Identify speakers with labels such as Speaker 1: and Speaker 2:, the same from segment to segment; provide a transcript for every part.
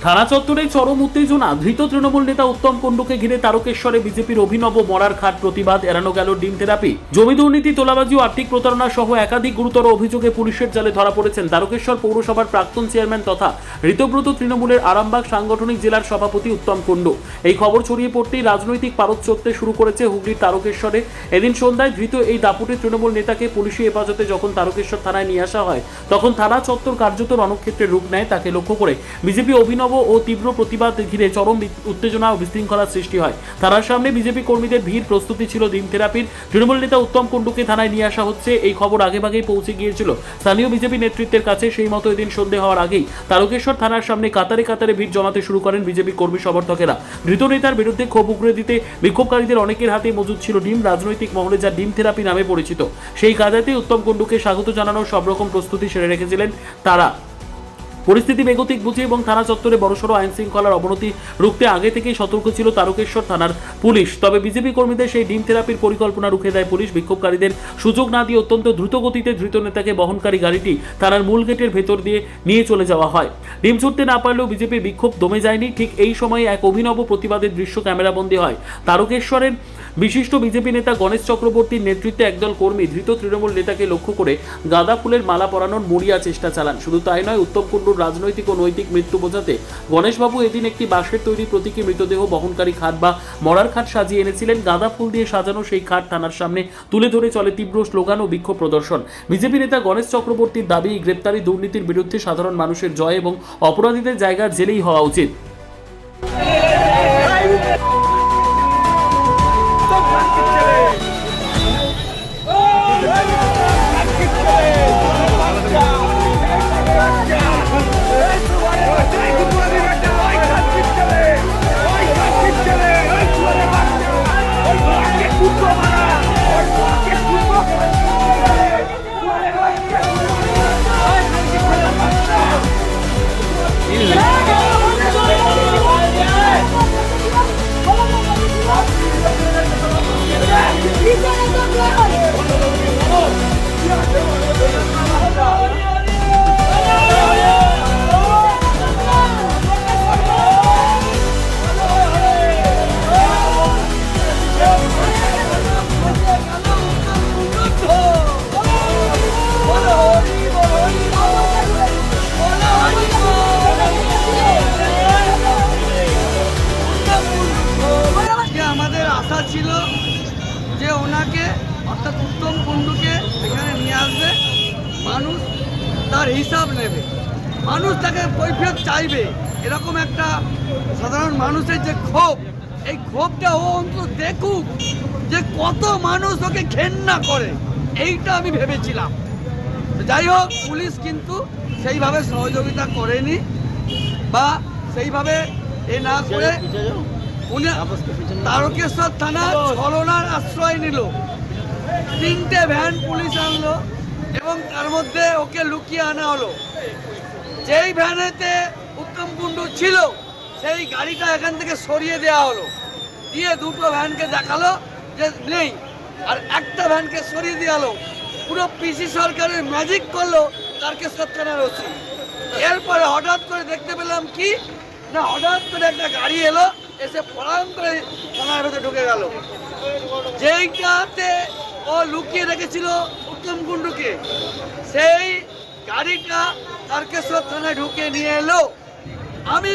Speaker 1: থানা চত্বরে চরম উত্তেজনা। ধৃত তৃণমূল নেতা উত্তম কুণ্ডুকে ঘিরে তারকেশ্বরে বিজেপির অভিনব মরার খাট প্রতিবাদ। এড়ানো গেল ডিম থেরাপি। জমি দুর্নীতি, তোলাবাজি ও আর্থিক প্রতারণা সহ একাধিক গুরুতর অভিযোগে পুলিশের জালে ধরা পড়েছেন তারকেশ্বর পৌরসভার প্রাক্তন চেয়ারম্যান তথা ঋতব্রত তৃণমূলের আরামবাগ সাংগঠনিক জেলার সভাপতি উত্তম কুণ্ডু। এই খবর ছড়িয়ে পড়তেই রাজনৈতিক পারদ চড়তে শুরু করেছে হুগলির তারকেশ্বরে। এদিন সন্ধ্যায় ধৃত এই দাপুটে তৃণমূল নেতাকে পুলিশি হেফাজতে যখন তারকেশ্বর থানায় নিয়ে আসা হয়, তখন থানা চত্বর কার্যত রণক্ষেত্রের রূপ নেয়। তাকে লক্ষ্য করে বিজেপি অভিনব ও তীব্র প্রতিবাদ ঘিরে চরম উত্তেজনা ও বিশৃঙ্খলার সৃষ্টি হয়। থানার সামনে বিজেপি কর্মীদের ভিড়। প্রস্তুতি ছিল ডিম থেরাপির। তৃণমূল নেতা উত্তম কুণ্ডুকে থানায় নিয়ে আসা হচ্ছে, এই খবর আগেভাগেই পৌঁছে গিয়েছিল স্থানীয় বিজেপি নেতৃত্বের কাছে। সেই মতো এদিন সন্ধ্যে হওয়ার আগেই তারকেশ্বর থানার সামনে কাতারে কাতারে ভিড় জমাতে শুরু করেন বিজেপি কর্মী সমর্থকেরা। ধৃত নেতার বিরুদ্ধে ক্ষোভ উগরে দিতে বিক্ষোভকারীদের অনেকের হাতে মজুদ ছিল ডিম। রাজনৈতিক মহলে যা ডিম থেরাপি নামে পরিচিত, সেই কাজেতে উত্তম কুণ্ডুকে স্বাগত জানানোর সব রকম প্রস্তুতি সেরে রেখেছিলেন তারা। পরিস্থিতি বেগতিক বুঝে এবং থানা চত্বরে বড়সড় আইন শৃঙ্খলার অবনতি রুখতে আগে থেকেই সতর্ক ছিল তারকেশ্বর থানার পুলিশ। তবে বিজেপি কর্মীদের সেই ডিম থেরাপির পরিকল্পনা রুখে দেয় পুলিশ। বিক্ষোভকারীদের সুযোগ না দিয়ে অত্যন্ত দ্রুত গতিতে ধৃত নেতাকে বহনকারী গাড়িটি থানার মূল গেটের ভেতর দিয়ে নিয়ে চলে যাওয়া হয়। ডিম ছুটতে না পারলেও বিজেপির বিক্ষোভ দমে যায়নি। ঠিক এই সময়ে এক অভিনব প্রতিবাদের দৃশ্য ক্যামেরাবন্দী হয়। তারকেশ্বরের বিশিষ্ট বিজেপি নেতা গণেশ চক্রবর্তীর নেতৃত্বে একদল কর্মী ধৃত তৃণমূল নেতাকে লক্ষ্য করে গাঁদা ফুলের মালা পরানোর মরিয়া চেষ্টা চালান। শুধু তাই নয়, উত্তম কুণ্ডুর রাজনৈতিক ও নৈতিক মৃত্যু বোঝাতে গণেশবাবু এদিন একটি বাঁশের তৈরি প্রতীকী মৃতদেহ বহনকারী খাট বা মরার খাট সাজিয়ে এনেছিলেন। গাঁদা ফুল দিয়ে সাজানো সেই খাট থানার সামনে তুলে ধরে চলে তীব্র স্লোগান ও বিক্ষোভ প্রদর্শন। বিজেপি নেতা গণেশ চক্রবর্তীর দাবি, গ্রেপ্তারি, দুর্নীতির বিরুদ্ধে সাধারণ মানুষের জয় এবং অপরাধীদের জায়গা জেলেই হওয়া উচিত।
Speaker 2: ছিল যে ওনাকে অর্থাৎ উত্তম কুণ্ডুকে এখানে নিয়ে আসবে, মানুষ তার হিসাব নেবে, মানুষ তাকে কৈফিয়ত চাইবে। এরকম একটা সাধারণ মানুষের যে ক্ষোভ, এই ক্ষোভটা ও অন্তত দেখুক যে কত মানুষ ওকে ঘেন্না করে, এইটা আমি ভেবেছিলাম। যাই হোক, পুলিশ কিন্তু সেইভাবে সহযোগিতা করেনি বা সেইভাবে না করে উনি তারকেশ্বর থানা ছলনার আশ্রয় নিল। 3টে ভ্যান পুলিশ আনলো এবং তার মধ্যে ওকে লুকিয়ে আনা হলো। যেই ভ্যানেতে উত্তম কুণ্ডু ছিল সেই গাড়িটা এখান থেকে সরিয়ে দেওয়া হলো, দিয়ে 2টো ভ্যানকে দেখালো যে নেই, আর একটা ভ্যানকে সরিয়ে দেওয়া হলো। পুরো পিসি সরকারের ম্যাজিক করলো তারকেশ্বর থানার ওসি। এরপরে হঠাৎ করে দেখতে পেলাম কি না, হঠাৎ করে একটা গাড়ি এলো, এসে ফলাং করে থানার ভেতরে ঢুকে গেল। যেইটাতে ও লুকিয়ে রেখেছিল উত্তম কুণ্ডুকে, সেই গাড়িটা তারকেশ্বর থানায় ঢুকে নিয়ে এলো। আমি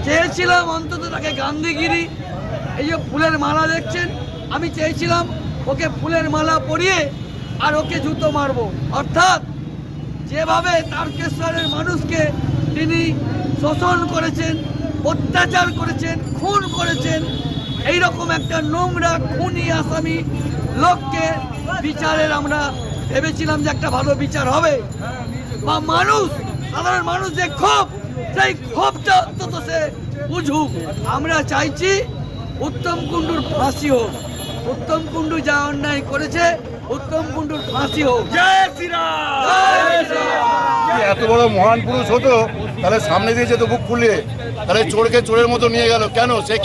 Speaker 2: চেয়েছিলাম অন্তত তাকে গান্ধীগিরি, এই যে ফুলের মালা দেখছেন, আমি চেয়েছিলাম ওকে ফুলের মালা পরিয়ে আর ওকে জুতো মারবো। অর্থাৎ যেভাবে তারকেশ্বরের মানুষকে তিনি শোষণ করেছেন, অত্যাচার করেছেন, খুন করেছেন, এইরকম একটা নোংরা খুনি আসামি লোককে বিচারের আমরা ভেবেছিলাম যে একটা ভালো বিচার হবে, বা মানুষ, সাধারণ মানুষ যে ক্ষোভ, সেই ক্ষোভটা অন্তত সে বুঝুক। আমরা চাইছি উত্তম কুণ্ডুর ফাঁসি হোক। উত্তম কুণ্ডু যা অন্যায় করেছে, উত্তম কুণ্ডুর ফাঁসি হোক। জয় শ্রীরাম।
Speaker 3: এত বড় মহান পুরুষ হতো, তাহলে সামনে দিয়ে যেত বুক খুলে, তাহলে চোরকে চোরের মতো নিয়ে গেল কেন? সে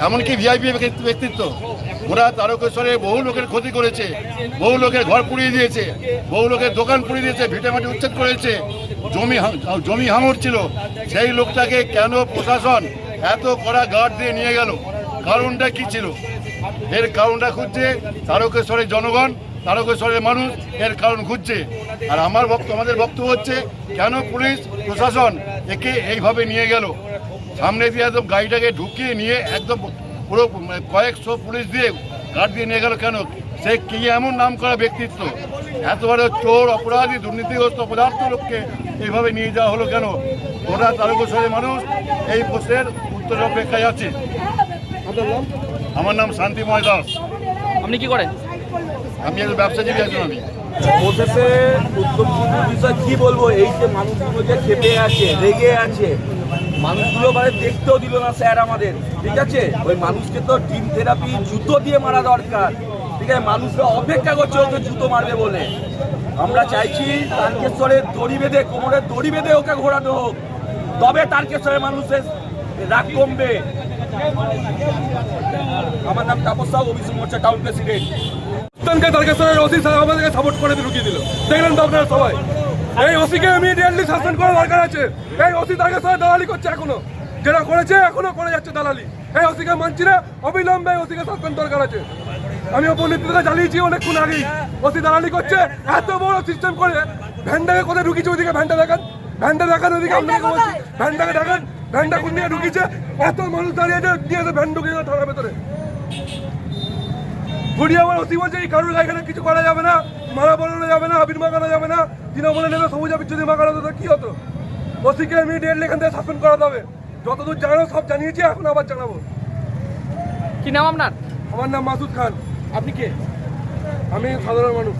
Speaker 3: এমনকি ভিআইপি ব্যক্তিত্ব। ওরা তারকেশ্বরে বহু লোকের ক্ষতি করেছে, বহু লোকের ঘর পুড়িয়ে দিয়েছে, বহু লোকের দোকান পুড়িয়ে দিয়েছে, ভিটেমাটি উচ্ছেদ করেছে, জমি হাঙর ছিল। সেই লোকটাকে কেন প্রশাসন এত কড়া গার্ড দিয়ে নিয়ে গেল? কারণটা কি ছিল? এর কারণটা খুঁজছে তারকেশ্বরের জনগণ, তারকেশ্বরের মানুষ এর কারণ খুঁজছে। আর আমাদের বক্তব্য হচ্ছে, কেন পুলিশ প্রশাসন একে এইভাবে নিয়ে গেল? সামনে দিয়ে একদম গাড়িটাকে ঢুকিয়ে নিয়ে একদম পুরো কয়েকশো পুলিশ দিয়ে গার্ড দিয়ে নিয়ে গেল কেন? সে কি এমন নাম করা ব্যক্তিত্ব? এত বড় চোর, অপরাধী, দুর্নীতিগ্রস্ত পদার্থ লোককে এইভাবে নিয়ে যাওয়া হলো কেন? ওরা তারকেশ্বরের মানুষ এই প্রশ্নের উত্তর অপেক্ষায় আছে। আমার নাম শান্তিময় দাস।
Speaker 4: আপনি কি করেন?
Speaker 3: আমি একজন ব্যবসাজীবী একজন। আমি
Speaker 5: অবশেষে উত্তমকুণ্ডু বিষয় কি বলবো, এই যে মানুষগুলো যে খেপে আছে, রেগে আছে, মানুষগুলো মানে দেখতেও দিল না স্যার আমাদের, ঠিক আছে? ওই মানুষকে তো ডিম থেরাপি জুতো দিয়ে মারা দরকার, ঠিক আছে? মানুষরা অপেক্ষা করছে ওকে জুতো মারবে বলে। আমরা চাইছি তারকেশ্বরের দড়ি বেঁধে, কোমরের দড়ি বেঁধে ওকে ঘোরানো হোক, তবে তারকেশ্বরের মানুষের রাগ কমবে। আমার নাম তাপস সাউ, ওবিসি মোর্চা টাউন প্রেসিডেন্ট।
Speaker 6: তারকেশ্বরের ওসি সাহেব আমাদেরকে সাপোর্ট করে ঢুকিয়ে দিল, দেখলেন তো আপনারা সবাই। এই ওসিকে ইমিডিয়েটলি সাসপেন্ড করা দরকার আছে। এই ওসি তারকেশ্বরে দালালি করছে, এখনো যেটা করেছে এখনো করে যাচ্ছে দালালি। এই ওসিকে মানছি না, অবিলম্বে ওসিকে সাসপেন্ড দরকার আছে। আমি অপনীতিকে জানিয়েছি অনেকক্ষণ আগেই, ওসি দালালি করছে। এত বড় সিস্টেম করে ভ্যানটাকে কোথায় ঢুকিয়েছে? ওইদিকে ভ্যানটা দেখান, ভ্যানটা দেখান, ওইদিকে আপনাকে বলছি ভ্যানটাকে দেখান, ভ্যানটা কোন দিকে ঢুকিয়েছে? এত মানুষ দাঁড়িয়ে আছে, দিয়েছে ভ্যান ঢুকিয়ে থানার ভেতরে। ঘুরিয়ে আমার ওসি বলছে এই কারোর এখানে কিছু করা যাবে না, মারা বলানো যাবে না, আবির মাখানো যাবে না, তৃণমূলে নেবে সবুজ আবির যদি মাখানো হতো কি হতো? ওসিকে ইমিডিয়েটলি এখান থেকে সাসপেন্ড করাতে হবে। যতদূর জানানো সব জানিয়েছি, এখন আবার জানাবো।
Speaker 4: কি নাম আপনার?
Speaker 6: আমার নাম মাসুদ খান।
Speaker 4: আপনি কে?
Speaker 6: আমি সাধারণ মানুষ।